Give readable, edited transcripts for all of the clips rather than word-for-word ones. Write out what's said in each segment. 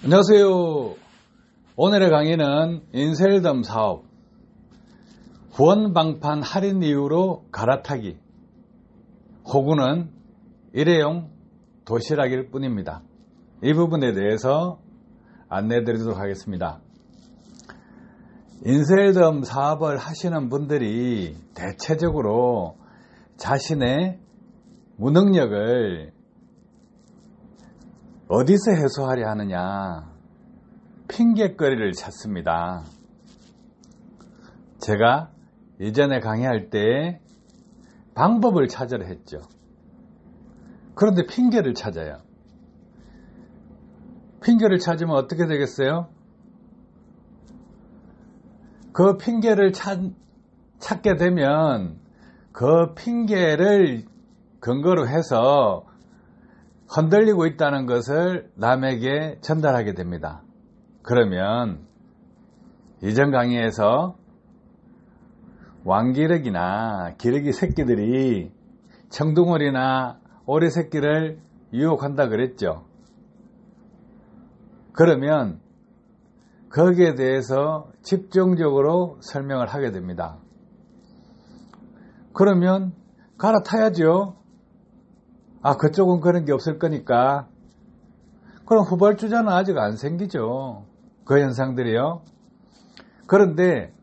안녕하세요. 오늘의 강의는 인셀덤 사업 후원방판 할인 이후로 갈아타기 호구는 일회용 도시락일 뿐입니다. 이 부분에 대해서 안내 드리도록 하겠습니다. 인셀덤 사업을 하시는 분들이 대체적으로 자신의 무능력을 어디서 해소하려 하느냐, 핑계거리를 찾습니다. 제가 예전에 강의할 때 방법을 찾으라 했죠. 그런데 핑계를 찾아요. 핑계를 찾으면 어떻게 되겠어요? 그 핑계를 찾게 되면 그 핑계를 근거로 해서 흔들리고 있다는 것을 남에게 전달하게 됩니다. 그러면 이전 강의에서 왕기러기나 기러기 새끼들이 청둥오리나 오리 새끼를 유혹한다 그랬죠. 그러면 거기에 대해서 집중적으로 설명을 하게 됩니다. 그러면 갈아타야죠. 그쪽은 그런 게 없을 거니까. 그럼 후발주자는 아직 안 생기죠. 그 현상들이요. 그런데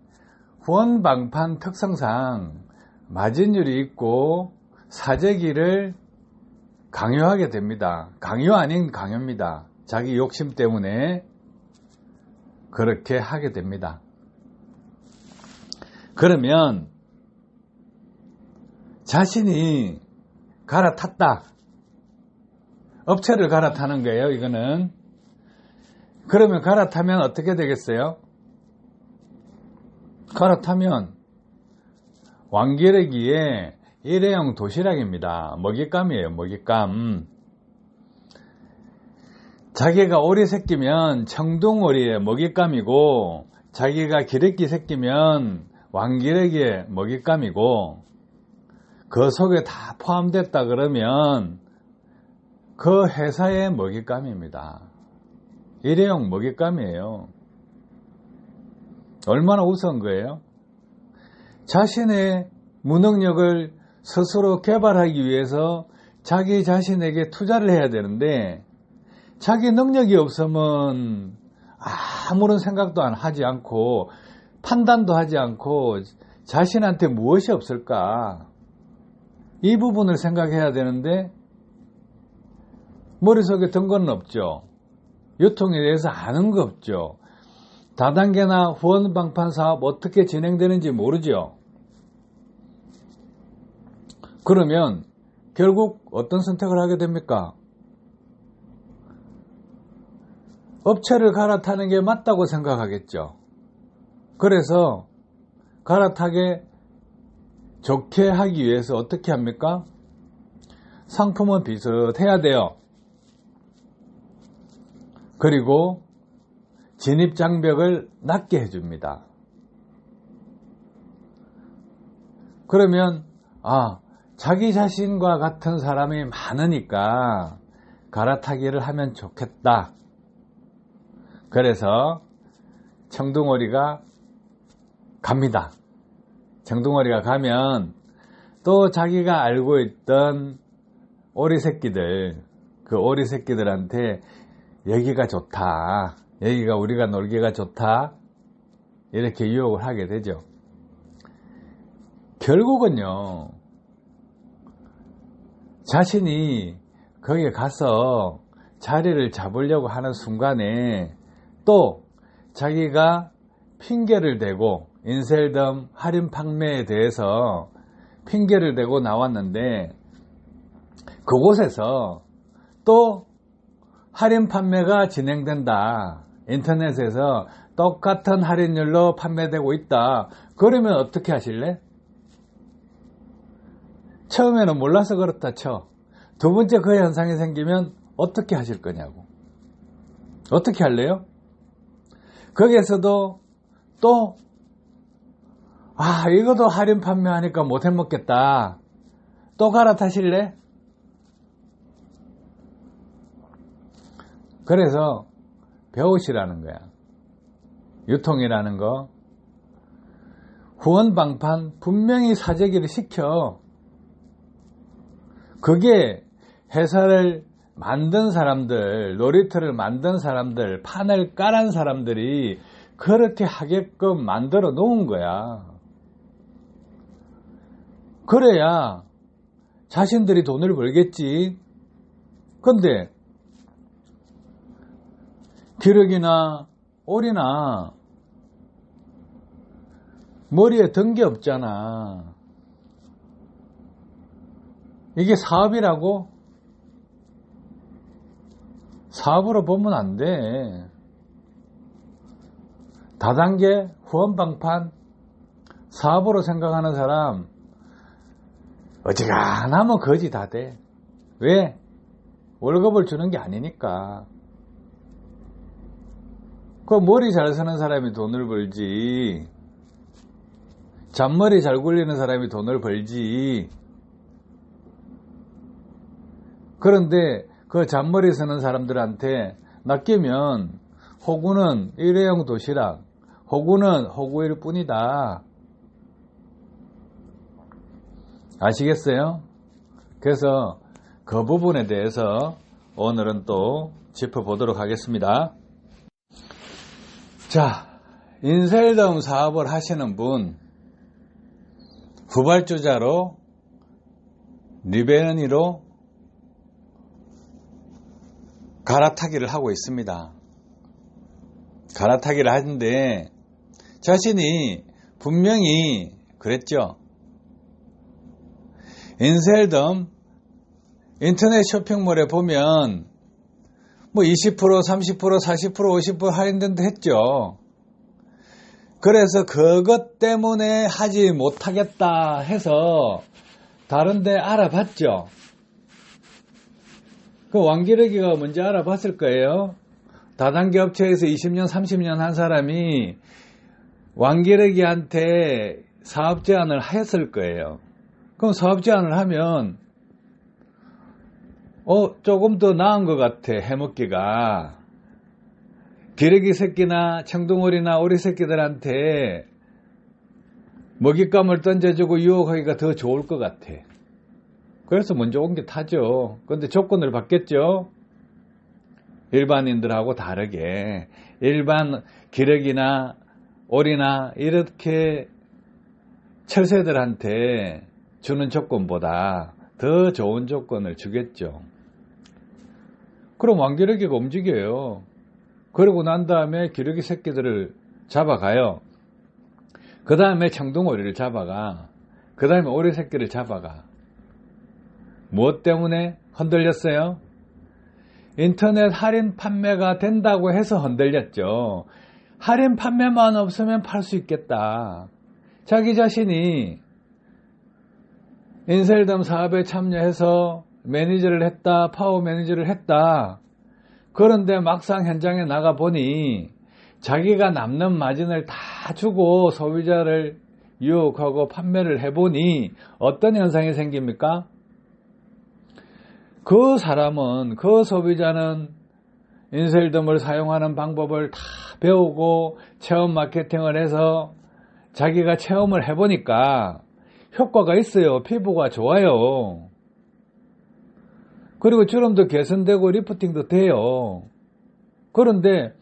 후원방판 특성상 마진율이 있고 사재기를 강요하게 됩니다. 강요 아닌 강요입니다. 자기 욕심 때문에 그렇게 하게 됩니다. 그러면 자신이 갈아탔다. 업체를 갈아타는 거예요, 이거는. 그러면 갈아타면 어떻게 되겠어요? 갈아타면 왕기러기의 일회용 도시락입니다. 먹잇감이에요, 먹잇감. 자기가 오리 새끼면 청둥오리의 먹잇감이고, 자기가 기러기 새끼면 왕기러기의 먹잇감이고, 그 속에 다 포함됐다 그러면 그 회사의 먹잇감입니다. 일회용 먹잇감이에요. 얼마나 우스운 거예요? 자신의 무능력을 스스로 개발하기 위해서 자기 자신에게 투자를 해야 되는데, 자기 능력이 없으면 아무런 생각도 하지 않고 판단도 하지 않고 자신한테 무엇이 없을까? 이 부분을 생각해야 되는데 머릿속에 든 건 없죠. 유통에 대해서 아는 거 없죠. 다단계나 후원방판 사업 어떻게 진행되는지 모르죠. 그러면 결국 어떤 선택을 하게 됩니까? 업체를 갈아타는 게 맞다고 생각하겠죠. 그래서 갈아타게 좋게 하기 위해서 어떻게 합니까? 상품은 비슷해야 돼요. 그리고 진입장벽을 낮게 해줍니다. 그러면 자기 자신과 같은 사람이 많으니까 갈아타기를 하면 좋겠다. 그래서 청둥오리가 갑니다. 청둥오리가 가면 또 자기가 알고 있던 오리 새끼들, 그 오리 새끼들한테 여기가 좋다, 여기가 우리가 놀기가 좋다, 이렇게 유혹을 하게 되죠. 결국은요, 자신이 거기에 가서 자리를 잡으려고 하는 순간에 또 자기가 핑계를 대고 인셀덤 할인 판매에 대해서 핑계를 대고 나왔는데, 그곳에서 또 할인 판매가 진행된다. 인터넷에서 똑같은 할인율로 판매되고 있다. 그러면 어떻게 하실래? 처음에는 몰라서 그렇다 쳐. 두 번째 그 현상이 생기면 어떻게 하실 거냐고. 어떻게 할래요? 거기에서도 또 이것도 할인 판매하니까 못 해먹겠다. 또 갈아타실래? 그래서 배우시라는 거야. 유통이라는 거. 후원방판 분명히 사재기를 시켜. 그게 회사를 만든 사람들, 놀이터를 만든 사람들, 판을 깔은 사람들이 그렇게 하게끔 만들어 놓은 거야. 그래야 자신들이 돈을 벌겠지. 근데 기러기나 오리나 머리에 든 게 없잖아. 이게 사업이라고? 사업으로 보면 안 돼. 다단계 후원방판 사업으로 생각하는 사람 어지간하면 거지 다 돼. 왜? 월급을 주는 게 아니니까. 그 머리 잘 쓰는 사람이 돈을 벌지. 잔머리 잘 굴리는 사람이 돈을 벌지. 그런데 그 잔머리 쓰는 사람들한테 낚이면 호구는 일회용 도시락, 호구는 호구일 뿐이다. 아시겠어요? 그래서 그 부분에 대해서 오늘은 또 짚어보도록 하겠습니다. 자, 인셀덤 사업을 하시는 분, 후발주자로 리베런이로 갈아타기를 하고 있습니다. 갈아타기를 하는데 자신이 분명히 그랬죠. 인셀덤 인터넷 쇼핑몰에 보면 뭐 20%, 30%, 40%, 50% 할인된다 했죠. 그래서 그것 때문에 하지 못하겠다 해서 다른 데 알아봤죠. 그 왕기러기가 뭔지 알아봤을 거예요. 다단계 업체에서 20년, 30년 한 사람이 왕기러기한테 사업 제안을 했을 거예요. 그럼 사업 제안을 하면 조금 더 나은 것 같아, 해먹기가. 기러기 새끼나 청둥오리나 오리 새끼들한테 먹잇감을 던져주고 유혹하기가 더 좋을 것 같아. 그래서 먼저 온 게 타죠. 근데 조건을 받겠죠. 일반인들하고 다르게 일반 기러기나 오리나 이렇게 철새들한테 주는 조건보다 더 좋은 조건을 주겠죠. 그럼 왕기러기가 움직여요. 그러고 난 다음에 기러기 새끼들을 잡아가요. 그 다음에 청둥오리를 잡아가. 그 다음에 오리 새끼를 잡아가. 무엇 때문에 흔들렸어요? 인터넷 할인 판매가 된다고 해서 흔들렸죠. 할인 판매만 없으면 팔 수 있겠다. 자기 자신이 인셀덤 사업에 참여해서 매니저를 했다, 파워 매니저를 했다. 그런데 막상 현장에 나가보니 자기가 남는 마진을 다 주고 소비자를 유혹하고 판매를 해보니 어떤 현상이 생깁니까? 그 사람은, 그 소비자는 인셀덤을 사용하는 방법을 다 배우고 체험 마케팅을 해서 자기가 체험을 해보니까 효과가 있어요. 피부가 좋아요. 그리고 주름도 개선되고 리프팅도 돼요. 그런데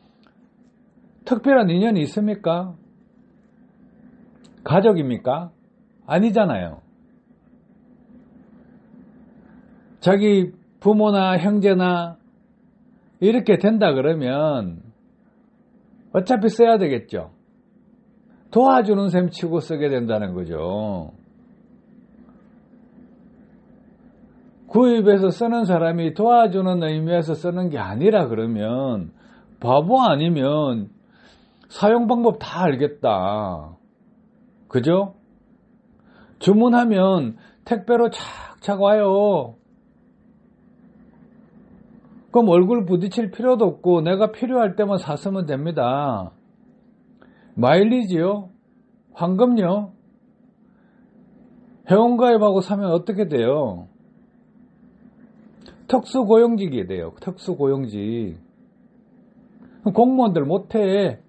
특별한 인연이 있습니까? 가족입니까? 아니잖아요. 자기 부모나 형제나 이렇게 된다 그러면 어차피 써야 되겠죠. 도와주는 셈 치고 쓰게 된다는 거죠. 구입해서 쓰는 사람이 도와주는 의미에서 쓰는 게 아니라 그러면 바보 아니면 사용 방법 다 알겠다. 그죠? 주문하면 택배로 착착 와요. 그럼 얼굴 부딪힐 필요도 없고 내가 필요할 때만 샀으면 됩니다. 마일리지요? 황금요? 회원가입하고 사면 어떻게 돼요? 특수고용직이 돼요. 특수고용직. 공무원들 못해.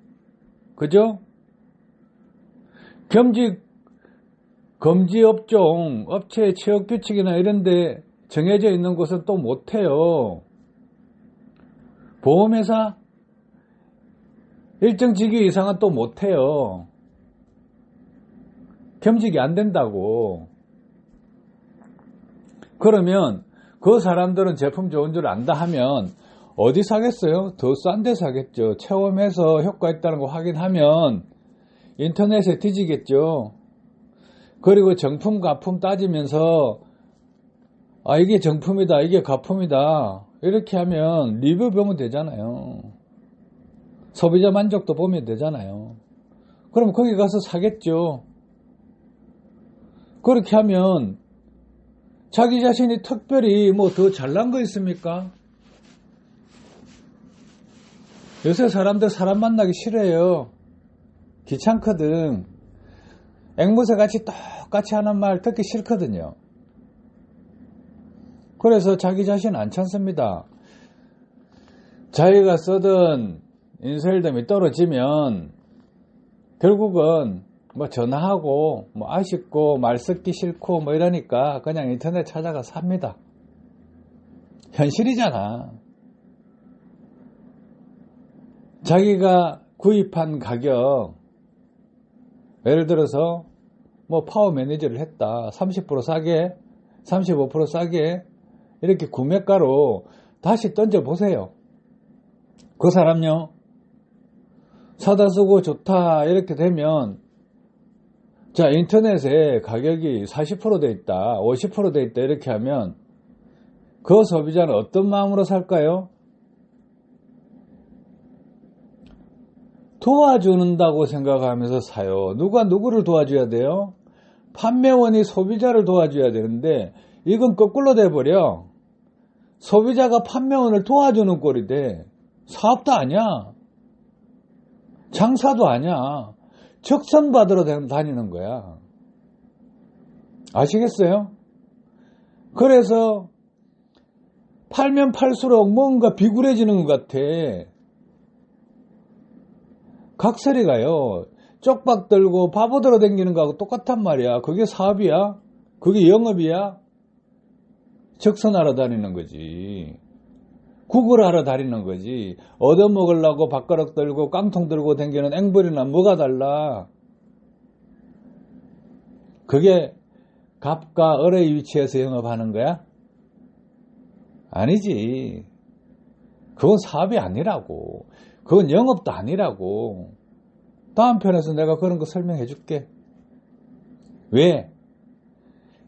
그죠? 금지업종, 업체의 취업규칙이나 이런데 정해져 있는 곳은 또 못해요. 보험회사 일정 직위 이상은 또 못해요. 겸직이 안 된다고. 그러면 그 사람들은 제품 좋은 줄 안다 하면 어디 사겠어요? 더 싼 데 사겠죠. 체험해서 효과 있다는 거 확인하면 인터넷에 뒤지겠죠. 그리고 정품 가품 따지면서 이게 정품이다, 이게 가품이다 이렇게 하면 리뷰 보면 되잖아요. 소비자 만족도 보면 되잖아요. 그럼 거기 가서 사겠죠. 그렇게 하면 자기 자신이 특별히 뭐 더 잘난 거 있습니까? 요새 사람들 사람 만나기 싫어해요. 귀찮거든. 앵무새 같이 똑같이 하는 말 듣기 싫거든요. 그래서 자기 자신 안 찾습니다. 자기가 쓰던 인쇄일덤이 떨어지면 결국은 뭐 전화하고 뭐 아쉽고 말 섞기 싫고 뭐 이러니까 그냥 인터넷 찾아가 삽니다. 현실이잖아. 자기가 구입한 가격, 예를 들어서 뭐 파워 매니저를 했다. 30% 싸게, 35% 싸게 이렇게 구매가로 다시 던져보세요. 그 사람요, 사다 쓰고 좋다 이렇게 되면 자, 인터넷에 가격이 40% 돼 있다, 50% 돼 있다 이렇게 하면 그 소비자는 어떤 마음으로 살까요? 도와준다고 생각하면서 사요. 누가 누구를 도와줘야 돼요? 판매원이 소비자를 도와줘야 되는데 이건 거꾸로 돼버려. 소비자가 판매원을 도와주는 꼴이 돼. 사업도 아니야. 장사도 아니야. 적선받으러 다니는 거야. 아시겠어요? 그래서 팔면 팔수록 뭔가 비굴해지는 것 같아. 각설이가요. 쪽박 들고 바보 들어 다니는 거하고 똑같단 말이야. 그게 사업이야? 그게 영업이야? 적선하러 다니는 거지. 구걸하러 다니는 거지. 얻어먹으려고 밥가락 들고 깡통 들고 다니는 앵벌이나 뭐가 달라. 그게 갑과 을의 위치에서 영업하는 거야? 아니지. 그건 사업이 아니라고. 그건 영업도 아니라고. 다음 편에서 내가 그런 거 설명해 줄게. 왜?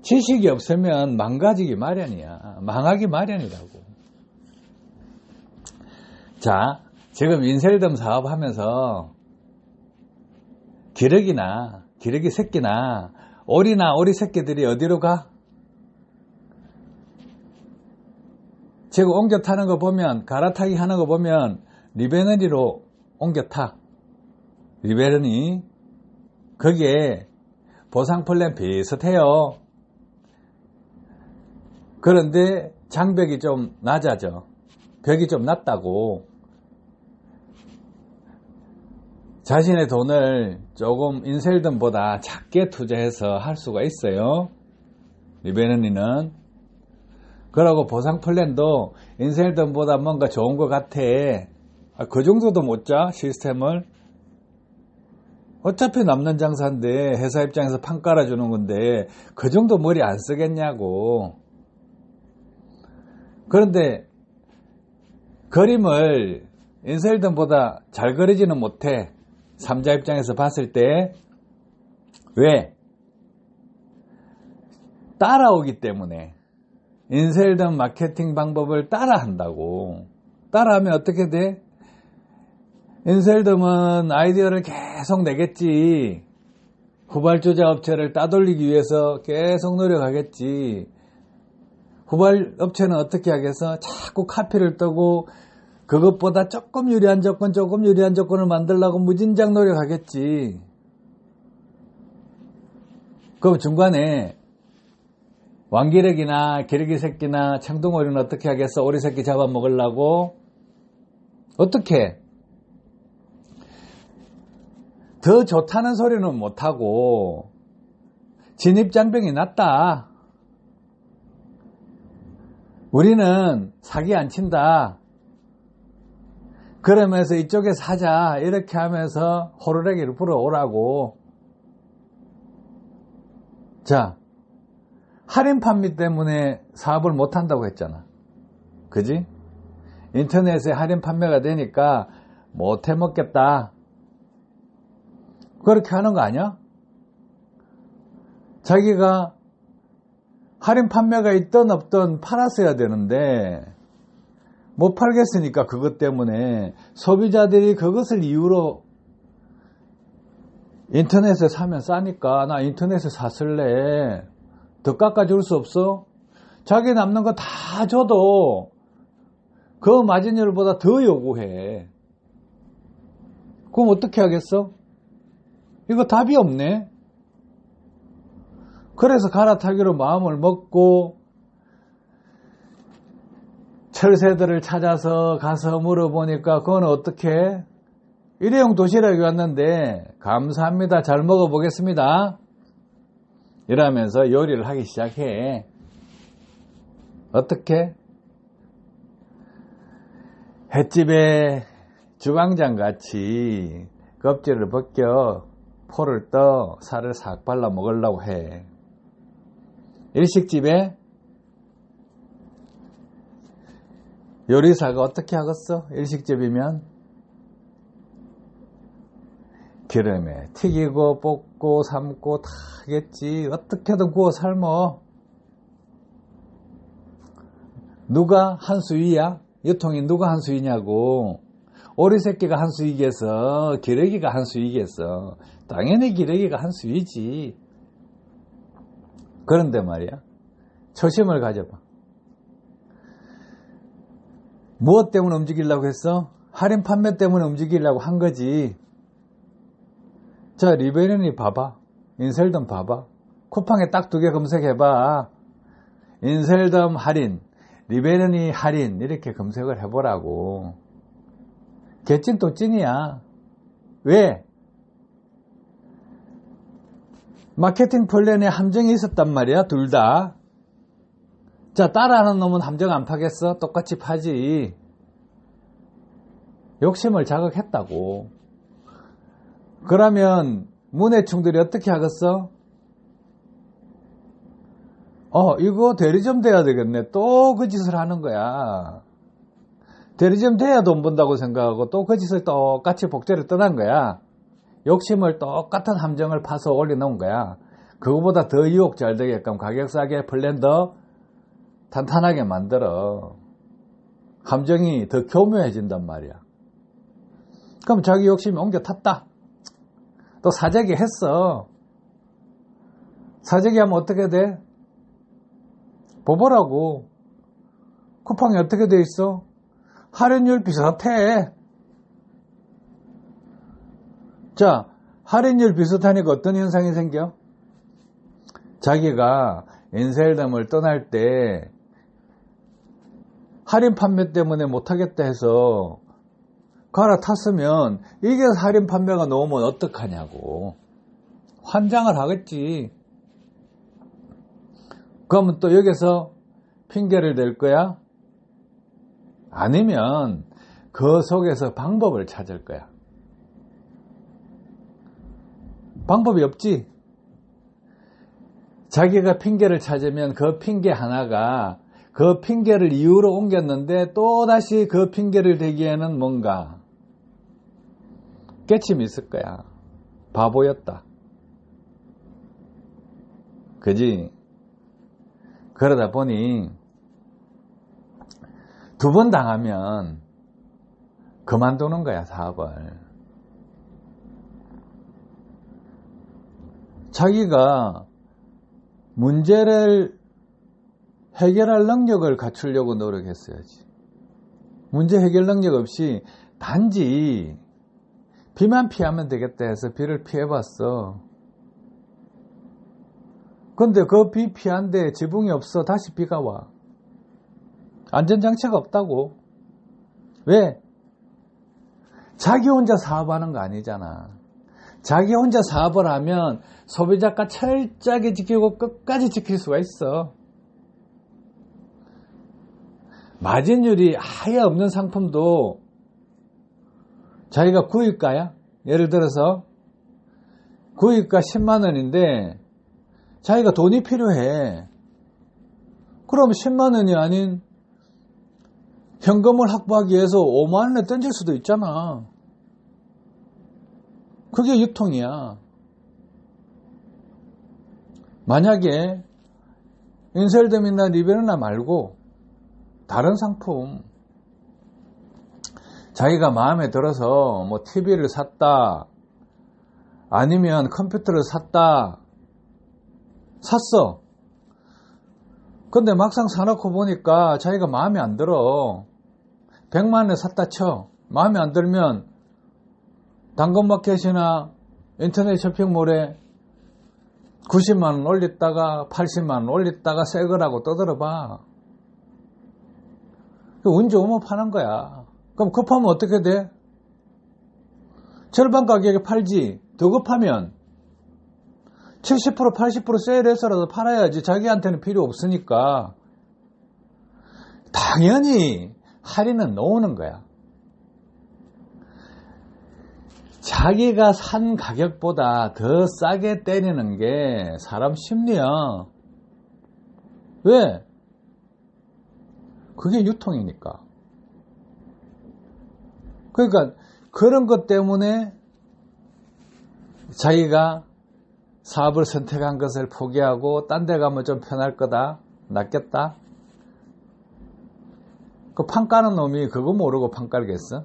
지식이 없으면 망가지기 마련이야. 망하기 마련이라고. 자, 지금 인쇄일덤 사업하면서 기러기 새끼나 오리나 오리 새끼들이 어디로 가? 지금 옮겨 타는 거 보면, 갈아타기 하는 거 보면 리베너리로 옮겨 타. 리베너리. 거기에 보상 플랜 비슷해요. 그런데 장벽이 좀 낮아져. 벽이 좀 낮다고. 자신의 돈을 조금 인쇄일덤보다 작게 투자해서 할 수가 있어요. 리베너리는. 그러고 보상 플랜도 인쇄일덤보다 뭔가 좋은 것 같아. 그 정도도 못 짜? 시스템을? 어차피 남는 장사인데 회사 입장에서 판 깔아주는 건데 그 정도 머리 안 쓰겠냐고. 그런데 그림을 인쇄일덤보다 잘 그리지는 못해. 삼자 입장에서 봤을 때. 왜? 따라오기 때문에. 인쇄일덤 마케팅 방법을 따라한다고. 따라하면 어떻게 돼? 인쇄일덤은 아이디어를 계속 내겠지. 후발주자 업체를 따돌리기 위해서 계속 노력하겠지. 후발 업체는 어떻게 하겠어? 자꾸 카피를 뜨고 그것보다 조금 유리한 조건을 만들려고 무진장 노력하겠지. 그럼 중간에 왕기러기나 기러기 새끼나 청둥오리는 어떻게 하겠어? 오리 새끼 잡아먹으려고? 어떻게? 더 좋다는 소리는 못하고 진입장벽이 낮다. 우리는 사기 안 친다. 그러면서 이쪽에 사자 이렇게 하면서 호루라기를 불어오라고. 자, 할인 판매 때문에 사업을 못한다고 했잖아. 그지? 인터넷에 할인 판매가 되니까 못해 먹겠다. 그렇게 하는 거 아니야? 자기가 할인 판매가 있든 없든 팔았어야 되는데 못 팔겠으니까 그것 때문에 소비자들이 그것을 이유로 인터넷에 사면 싸니까 나 인터넷에 샀을래. 더 깎아줄 수 없어? 자기 남는 거 다 줘도 그 마진율보다 더 요구해. 그럼 어떻게 하겠어? 이거 답이 없네. 그래서 갈아타기로 마음을 먹고 철새들을 찾아서 가서 물어보니까 그건 어떻게? 일회용 도시락이 왔는데 감사합니다. 잘 먹어보겠습니다. 이러면서 요리를 하기 시작해. 어떻게? 횟집에 주방장 같이 껍질을 벗겨 포를 떠 살을 싹 발라 먹으려고 해. 일식집에 요리사가 어떻게 하겠어? 일식집이면 기름에 튀기고 볶고 삶고 다 하겠지. 어떻게든 구워 삶어. 누가 한 수위야? 유통이 누가 한 수위냐고. 오리 새끼가 한 수이겠어? 기러기가 한 수이겠어? 당연히 기러기가 한 수이지. 그런데 말이야, 초심을 가져봐. 무엇 때문에 움직이려고 했어? 할인 판매 때문에 움직이려고 한 거지. 자, 리베런이 봐봐. 인셀덤 봐봐. 쿠팡에 딱 2개 검색해봐. 인셀덤 할인, 리베런이 할인 이렇게 검색을 해보라고. 개찐 또 찐이야. 왜? 마케팅 플랜에 함정이 있었단 말이야, 둘 다. 자, 따라하는 놈은 함정 안 파겠어? 똑같이 파지. 욕심을 자극했다고. 그러면 문해충들이 어떻게 하겠어? 이거 대리점 돼야 되겠네. 또 그 짓을 하는 거야. 대리점 돼야 돈 번다고 생각하고 또 그 짓을 똑같이 복제를 떠난 거야. 욕심을 똑같은 함정을 파서 올려놓은 거야. 그거보다 더 유혹 잘 되게끔 가격 싸게 플랜더 탄탄하게 만들어. 함정이 더 교묘해진단 말이야. 그럼 자기 욕심이 옮겨 탔다. 또 사재기 했어. 사재기 하면 어떻게 돼? 보보라고. 쿠팡이 어떻게 돼 있어? 할인율 비슷해. 자, 할인율 비슷하니까 어떤 현상이 생겨? 자기가 인셀덤을 떠날 때 할인 판매 때문에 못하겠다 해서 갈아탔으면 이게 할인 판매가 나오면 어떡하냐고. 환장을 하겠지. 그러면 또 여기서 핑계를 댈 거야? 아니면 그 속에서 방법을 찾을 거야. 방법이 없지. 자기가 핑계를 찾으면 그 핑계 하나가 그 핑계를 이유로 옮겼는데 또다시 그 핑계를 대기에는 뭔가 깨침이 있을 거야. 바보였다. 그지? 그러다 보니 2번 당하면 그만두는 거야, 사업을. 자기가 문제를 해결할 능력을 갖추려고 노력했어야지. 문제 해결 능력 없이 단지 비만 피하면 되겠다 해서 비를 피해봤어. 근데 그 비 피한데 지붕이 없어. 다시 비가 와. 안전장치가 없다고. 왜? 자기 혼자 사업하는 거 아니잖아. 자기 혼자 사업을 하면 소비자가 철저하게 지키고 끝까지 지킬 수가 있어. 마진율이 아예 없는 상품도 자기가 구입가야? 예를 들어서 구입가 10만 원인데 자기가 돈이 필요해. 그럼 10만 원이 아닌 현금을 확보하기 위해서 5만 원에 던질 수도 있잖아. 그게 유통이야. 만약에 인셀덤이나 리베르나 말고 다른 상품, 자기가 마음에 들어서 뭐 TV를 샀다, 아니면 컴퓨터를 샀어. 근데 막상 사놓고 보니까 자기가 마음에 안 들어. 100만 원에 샀다 쳐. 마음에 안 들면 당근마켓이나 인터넷 쇼핑몰에 90만 원 올렸다가 80만 원 올렸다가 새 거라고 떠들어봐. 운 좋으면 파는 거야. 그럼 급하면 어떻게 돼? 절반 가격에 팔지. 더 급하면 70% 80% 세일해서라도 팔아야지. 자기한테는 필요 없으니까. 당연히 할인은 놓는 거야. 자기가 산 가격보다 더 싸게 때리는 게 사람 심리야. 왜? 그게 유통이니까. 그러니까 그런 것 때문에 자기가 사업을 선택한 것을 포기하고 딴 데 가면 좀 편할 거다, 낫겠다. 그 판 까는 놈이 그거 모르고 판 깔겠어?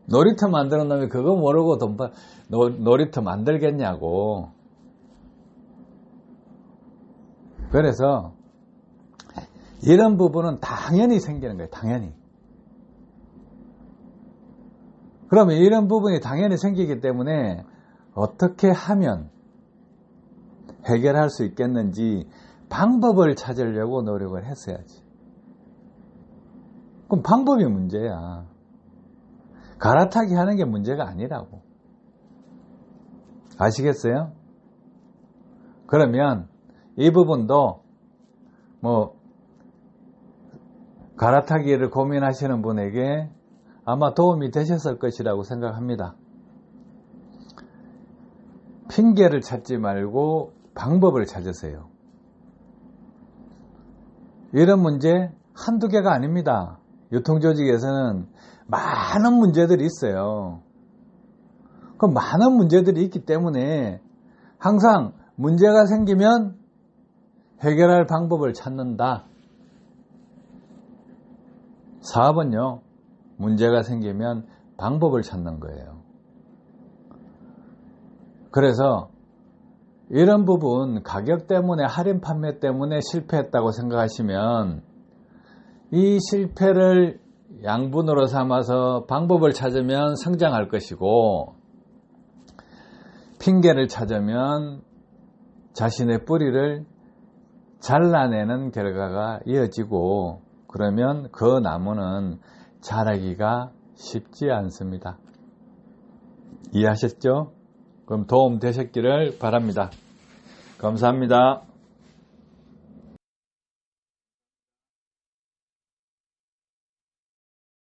놀이터 만드는 놈이 그거 모르고 놀이터 만들겠냐고. 그래서 이런 부분은 당연히 생기는 거예요. 당연히. 그러면 이런 부분이 당연히 생기기 때문에 어떻게 하면 해결할 수 있겠는지 방법을 찾으려고 노력을 했어야지. 그럼 방법이 문제야. 갈아타기 하는 게 문제가 아니라고. 아시겠어요? 그러면 이 부분도 갈아타기를 고민하시는 분에게 아마 도움이 되셨을 것이라고 생각합니다. 핑계를 찾지 말고 방법을 찾으세요. 이런 문제 한두 개가 아닙니다. 유통조직에서는 많은 문제들이 있어요. 그 많은 문제들이 있기 때문에 항상 문제가 생기면 해결할 방법을 찾는다. 사업은요, 문제가 생기면 방법을 찾는 거예요. 그래서 이런 부분, 가격 때문에, 할인 판매 때문에 실패했다고 생각하시면 이 실패를 양분으로 삼아서 방법을 찾으면 성장할 것이고, 핑계를 찾으면 자신의 뿌리를 잘라내는 결과가 이어지고, 그러면 그 나무는 자라기가 쉽지 않습니다. 이해하셨죠? 그럼 도움 되셨기를 바랍니다. 감사합니다.